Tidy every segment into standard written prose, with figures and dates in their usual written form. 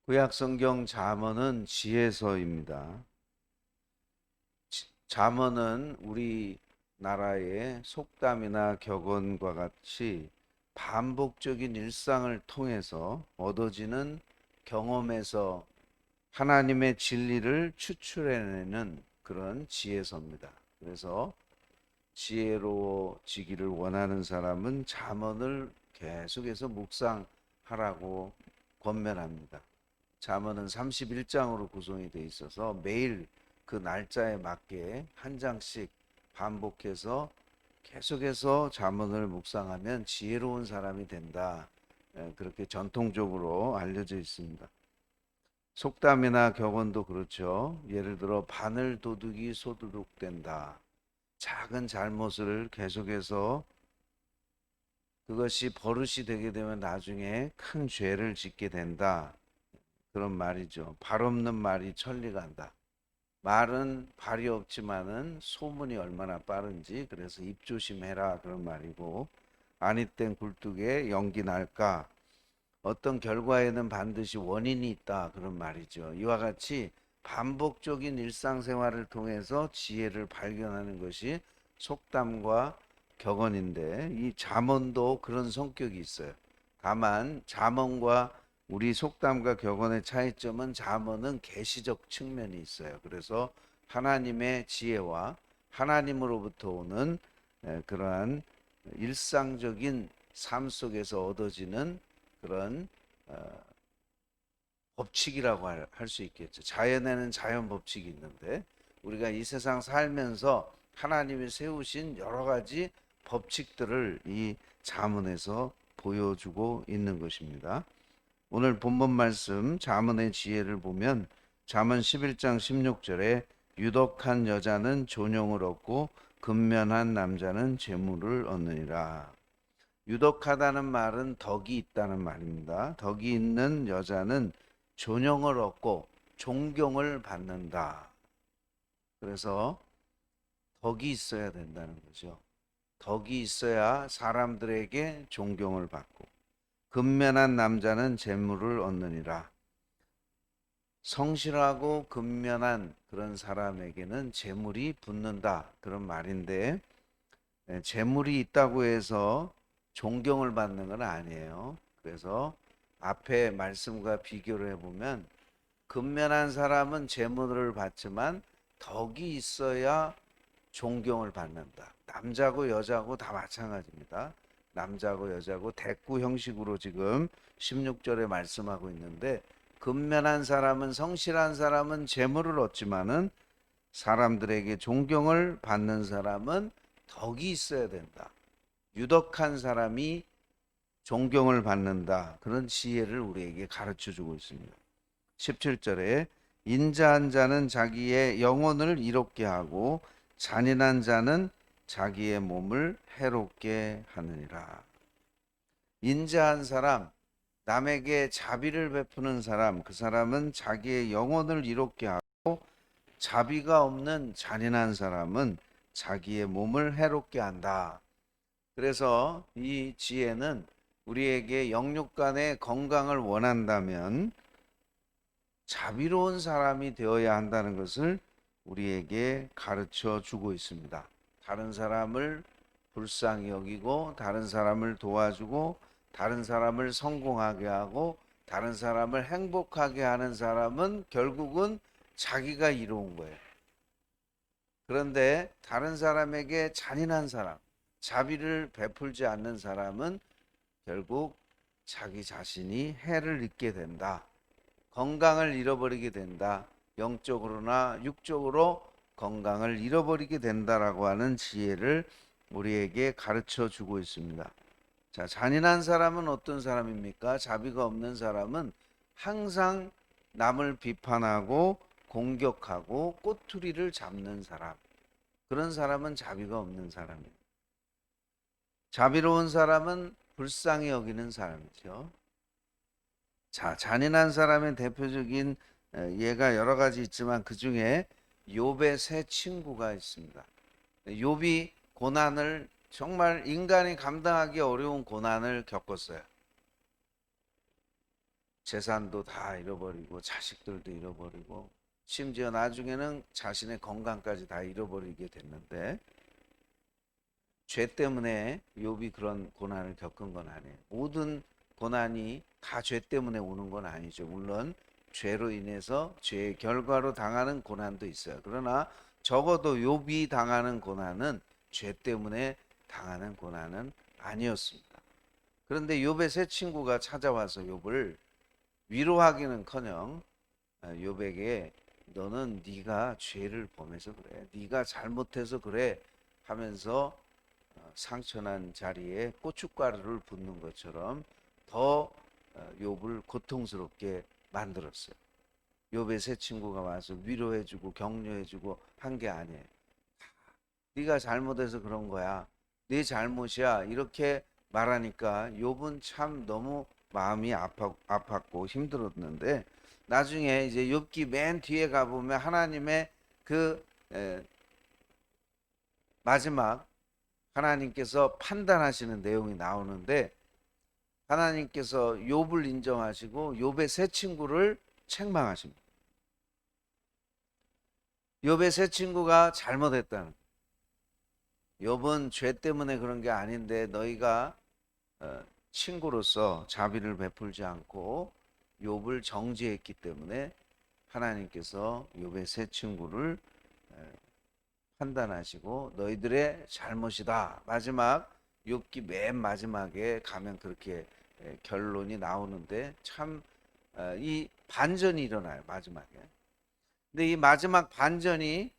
구약성경 잠언은 지혜서입니다. 잠언은 우리나라의 속담이나 격언과 같이 반복적인 일상을 통해서 얻어지는 경험에서 하나님의 진리를 추출해내는 그런 지혜서입니다. 그래서 지혜로워지기를 원하는 사람은 잠언을 계속해서 묵상하라고 권면합니다. 잠언은 31장으로 구성이 되어 있어서 매일 그 날짜에 맞게 한 장씩 반복해서 계속해서 잠언을 묵상하면 지혜로운 사람이 된다. 그렇게 전통적으로 알려져 있습니다. 속담이나 격언도 그렇죠. 예를 들어 바늘 도둑이 소도둑된다. 작은 잘못을 계속해서 그것이 버릇이 되게 되면 나중에 큰 죄를 짓게 된다. 그런 말이죠. 발 없는 말이 천리간다. 말은 발이 없지만은 소문이 얼마나 빠른지, 그래서 입조심해라 그런 말이고, 아니 땐 굴뚝에 연기 날까, 어떤 결과에는 반드시 원인이 있다 그런 말이죠. 이와 같이 반복적인 일상생활을 통해서 지혜를 발견하는 것이 속담과 격언인데, 이 잠언도 그런 성격이 있어요. 다만 잠언과 우리 속담과 격언의 차이점은, 잠언은 계시적 측면이 있어요. 그래서 하나님의 지혜와 하나님으로부터 오는 그러한 일상적인 삶 속에서 얻어지는 그런 법칙이라고 할 수 있겠죠. 자연에는 자연 법칙이 있는데, 우리가 이 세상 살면서 하나님이 세우신 여러 가지 법칙들을 이 잠언에서 보여주고 있는 것입니다. 오늘 본문 말씀 잠언의 지혜를 보면, 잠언 11장 16절에 유덕한 여자는 존용을 얻고 근면한 남자는 재물을 얻느니라. 유덕하다는 말은 덕이 있다는 말입니다. 덕이 있는 여자는 존영을 얻고 존경을 받는다. 그래서 덕이 있어야 된다는 거죠. 덕이 있어야 사람들에게 존경을 받고, 근면한 남자는 재물을 얻느니라. 성실하고 근면한 그런 사람에게는 재물이 붙는다 그런 말인데, 재물이 있다고 해서 존경을 받는 건 아니에요. 그래서 앞에 말씀과 비교를 해보면, 근면한 사람은 재물을 받지만 덕이 있어야 존경을 받는다. 남자고 여자고 다 마찬가지입니다. 남자고 여자고 대꾸 형식으로 지금 16절에 말씀하고 있는데, 근면한 사람은, 성실한 사람은 재물을 얻지만은 사람들에게 존경을 받는 사람은 덕이 있어야 된다. 유덕한 사람이 존경을 받는다. 그런 지혜를 우리에게 가르쳐 주고 있습니다. 17절에 인자한 자는 자기의 영혼을 이롭게 하고 잔인한 자는 자기의 몸을 해롭게 하느니라. 인자한 사람, 남에게 자비를 베푸는 사람, 그 사람은 자기의 영혼을 이롭게 하고, 자비가 없는 잔인한 사람은 자기의 몸을 해롭게 한다. 그래서 이 지혜는 우리에게 영육 간의 건강을 원한다면 자비로운 사람이 되어야 한다는 것을 우리에게 가르쳐 주고 있습니다. 다른 사람을 불쌍히 여기고, 다른 사람을 도와주고, 다른 사람을 성공하게 하고, 다른 사람을 행복하게 하는 사람은 결국은 자기가 이로운 거예요. 그런데 다른 사람에게 잔인한 사람, 자비를 베풀지 않는 사람은 결국 자기 자신이 해를 입게 된다. 건강을 잃어버리게 된다. 영적으로나 육적으로 건강을 잃어버리게 된다라고 하는 지혜를 우리에게 가르쳐 주고 있습니다. 자, 잔인한 사람은 어떤 사람입니까? 자비가 없는 사람은 항상 남을 비판하고 공격하고 꼬투리를 잡는 사람. 그런 사람은 자비가 없는 사람이에요. 자비로운 사람은 불쌍히 여기는 사람이죠. 자, 잔인한 사람의 대표적인 예가 여러 가지 있지만, 그 중에 욥의 세 친구가 있습니다. 욥이 고난을, 정말 인간이 감당하기 어려운 고난을 겪었어요. 재산도 다 잃어버리고 자식들도 잃어버리고 심지어 나중에는 자신의 건강까지 다 잃어버리게 됐는데, 죄 때문에 욥이 그런 고난을 겪은 건 아니에요. 모든 고난이 다 죄 때문에 오는 건 아니죠. 물론 죄로 인해서 죄의 결과로 당하는 고난도 있어요. 그러나 적어도 욥이 당하는 고난은 죄 때문에 당하는 고난은 아니었습니다. 그런데 욥의 세 친구가 찾아와서 욥을 위로하기는커녕 욥에게 너는 네가 죄를 범해서 그래, 네가 잘못해서 그래 하면서 상처난 자리에 고춧가루를 붓는 것처럼 더 욥을 고통스럽게 만들었어요. 욥의 세 친구가 와서 위로해주고 격려해주고 한 게 아니에요. 네가 잘못해서 그런 거야, 네 잘못이야, 이렇게 말하니까 욥은 참 너무 마음이 아팠고 힘들었는데, 나중에 이제 욥기 맨 뒤에 가보면 하나님의 그 마지막 하나님께서 판단하시는 내용이 나오는데, 하나님께서 욥을 인정하시고 욥의 세 친구를 책망하십니다. 욥의 세 친구가 잘못했다는, 욥은 죄 때문에 그런 게 아닌데 너희가 친구로서 자비를 베풀지 않고 욥을 정죄했기 때문에 하나님께서 욥의 세 친구를 판단하시고 너희들의 잘못이다. 마지막 욥기 맨 마지막에 가면 그렇게 결론이 나오는데, 참 이 반전이 일어나요, 마지막에. 근데 이 마지막 반전이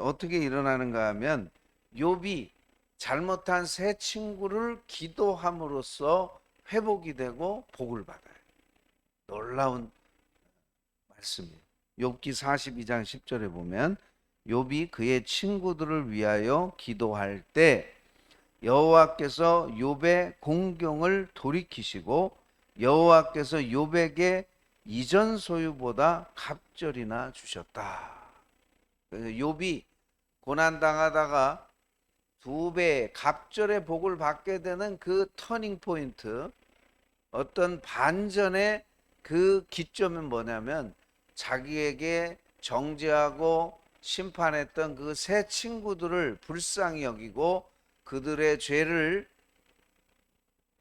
어떻게 일어나는가 하면, 욥이 잘못한 세 친구를 기도함으로써 회복이 되고 복을 받아요. 놀라운 말씀이에요. 욥기 42장 10절에 보면 욥이 그의 친구들을 위하여 기도할 때 여호와께서 욥의 공경을 돌이키시고 여호와께서 욥에게 이전 소유보다 갑절이나 주셨다. 그래서 욥이 고난 당하다가 두 배의 갑절의 복을 받게 되는 그 터닝 포인트, 어떤 반전의 그 기점은 뭐냐면, 자기에게 정죄하고 심판했던 그 세 친구들을 불쌍히 여기고 그들의 죄를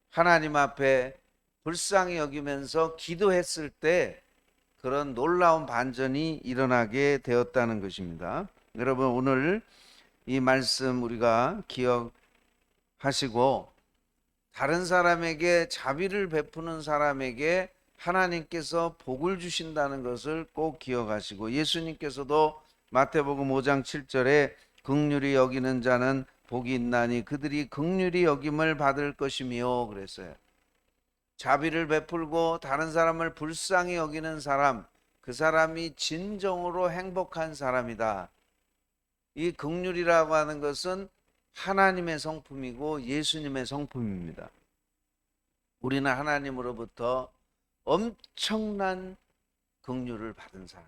하나님 앞에 불쌍히 여기면서 기도했을 때 그런 놀라운 반전이 일어나게 되었다는 것입니다. 여러분, 오늘 이 말씀 우리가 기억하시고, 다른 사람에게 자비를 베푸는 사람에게 하나님께서 복을 주신다는 것을 꼭 기억하시고, 예수님께서도 마태복음 5장 7절에 긍휼히 여기는 자는 복이 있나니 그들이 긍휼히 여김을 받을 것이며 그랬어요. 자비를 베풀고 다른 사람을 불쌍히 여기는 사람, 그 사람이 진정으로 행복한 사람이다. 이 긍휼이라고 하는 것은 하나님의 성품이고 예수님의 성품입니다. 우리는 하나님으로부터 엄청난 긍휼을 받은 사람,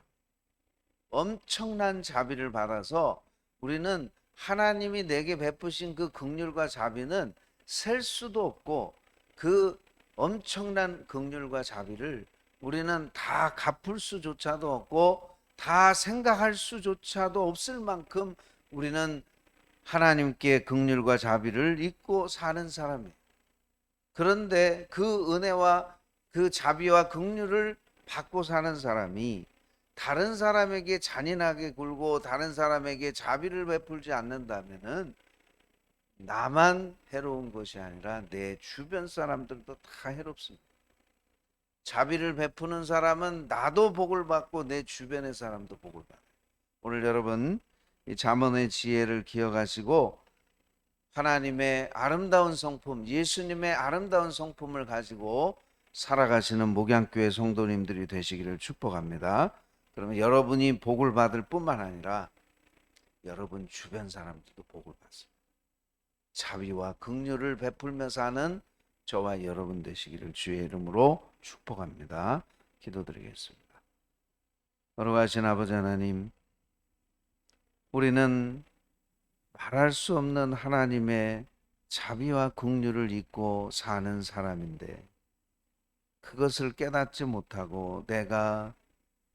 엄청난 자비를 받아서 우리는 하나님이 내게 베푸신 그 긍휼과 자비는 셀 수도 없고, 그 엄청난 긍휼과 자비를 우리는 다 갚을 수조차도 없고 다 생각할 수조차도 없을 만큼 우리는 하나님께 긍휼과 자비를 잊고 사는 사람이에요. 그런데 그 은혜와 그 자비와 긍휼을 받고 사는 사람이 다른 사람에게 잔인하게 굴고 다른 사람에게 자비를 베풀지 않는다면은 나만 해로운 것이 아니라 내 주변 사람들도 다 해롭습니다. 자비를 베푸는 사람은 나도 복을 받고 내 주변의 사람도 복을 받아요. 오늘 여러분, 이 잠언의 지혜를 기억하시고 하나님의 아름다운 성품, 예수님의 아름다운 성품을 가지고 살아가시는 목양교회 성도님들이 되시기를 축복합니다. 그러면 여러분이 복을 받을 뿐만 아니라 여러분 주변 사람들도 복을 받습니다. 자비와 긍휼을 베풀며 사는 저와 여러분 되시기를 주의 이름으로 축복합니다. 기도드리겠습니다. 거룩하신 아버지 하나님, 우리는 말할 수 없는 하나님의 자비와 긍휼을 잊고 사는 사람인데, 그것을 깨닫지 못하고 내가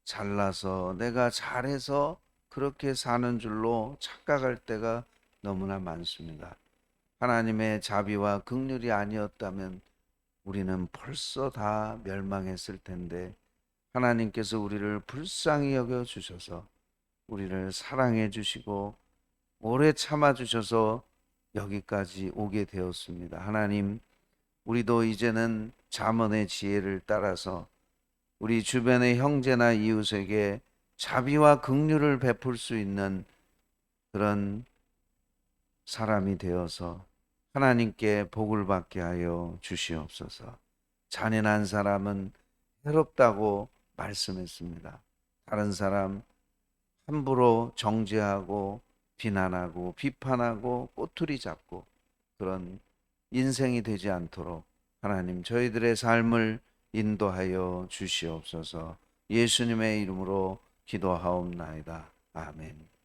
잘나서 내가 잘해서 그렇게 사는 줄로 착각할 때가 너무나 많습니다. 하나님의 자비와 긍휼이 아니었다면 우리는 벌써 다 멸망했을 텐데 하나님께서 우리를 불쌍히 여겨 주셔서 우리를 사랑해 주시고 오래 참아 주셔서 여기까지 오게 되었습니다. 하나님, 우리도 이제는 잠언의 지혜를 따라서 우리 주변의 형제나 이웃에게 자비와 긍휼을 베풀 수 있는 그런 사람이 되어서 하나님께 복을 받게 하여 주시옵소서. 잔인한 사람은 해롭다고 말씀했습니다. 다른 사람 함부로 정죄하고 비난하고 비판하고 꼬투리 잡고 그런 인생이 되지 않도록 하나님 저희들의 삶을 인도하여 주시옵소서. 예수님의 이름으로 기도하옵나이다. 아멘.